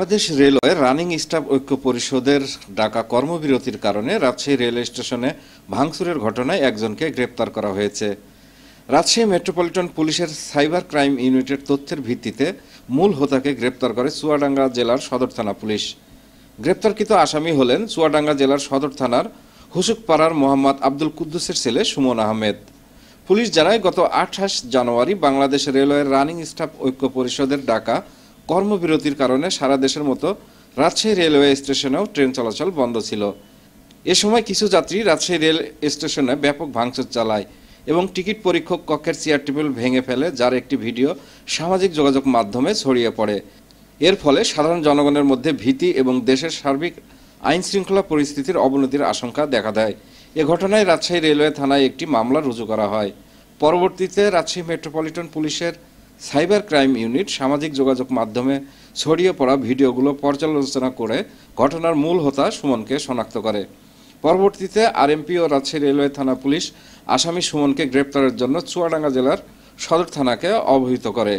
Bangladesh railway running staff ঐক্য পরিষদের ডাকা কর্মবিরতির কারণে রাজশাহী রেল স্টেশনে ভাঙচুরের ঘটনায় একজনকে গ্রেপ্তার করা হয়েছে। রাজশাহী মেট্রোপলিটন পুলিশের সাইবার ক্রাইম ইউনিটের তথ্যের ভিত্তিতে মূল হোতাকে গ্রেপ্তার করে চুয়াডাঙ্গা জেলার সদর থানা পুলিশ। গ্রেপ্তারকৃত আসামি হলেন চুয়াডাঙ্গা জেলার সদর থানার হুসুকপাড়ার মোহাম্মদ আব্দুল কুদ্দুসের ছেলে সুমন আহমেদ। পুলিশ জানায়, গত 28 জানুয়ারি বাংলাদেশ রেলওয়ের রানিং স্টাফ ঐক্য পরিষদের ডাকা কর্মবিরতির কারণে সারা দেশের মতো রাজশাহী রেলওয়ে স্টেশনেও ট্রেন চলাচল বন্ধ ছিল। এ সময় কিছু যাত্রী রাজশাহী রেল স্টেশনে ব্যাপক ভাঙচুর চালায় এবং টিকিট পরীক্ষক কক্ষের চেয়ার টেবিল ভেঙে ফেলে, যার একটি ভিডিও সামাজিক যোগাযোগ মাধ্যমে ছড়িয়ে পড়ে। এর ফলে সাধারণ জনগণের মধ্যে ভীতি এবং দেশের সার্বিক আইন শৃঙ্খলা পরিস্থিতির অবনতির আশঙ্কা দেখা দেয়। এ ঘটনায় রাজশাহী রেলওয়ে থানায় একটি মামলা রুজু করা হয়। পরবর্তীতে রাজশাহী মেট্রোপলিটন পুলিশের সাইবার ক্রাইম ইউনিট সামাজিক যোগাযোগ মাধ্যমে ছড়িয়ে পড়া ভিডিওগুলো পর্যালোচনা করে ঘটনার মূল হোতা সুমনকে শনাক্ত করে। পরবর্তীতে আরএমপি ও রাজশাহী রেলওয়ে থানা পুলিশ আসামি সুমনকে গ্রেপ্তারের জন্য চুয়াডাঙ্গা জেলার সদর থানাকে অবহিত করে।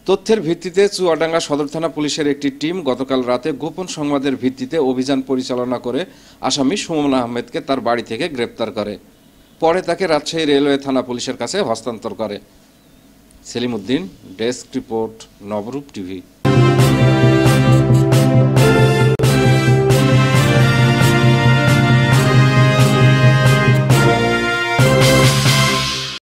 তথ্যের ভিত্তিতে চুয়াডাঙ্গা সদর থানা পুলিশের একটি টিম গতকাল রাতে গোপন সংবাদের ভিত্তিতে অভিযান পরিচালনা করে আসামি সুমন আহমেদকে তার বাড়ি থেকে গ্রেপ্তার করে। পরে তাকে রাজশাহী রেলওয়ে থানা পুলিশের কাছে হস্তান্তর করে। সেলিম উদ্দিন, ডেস্ক রিপোর্ট, নবরূপ টিভি।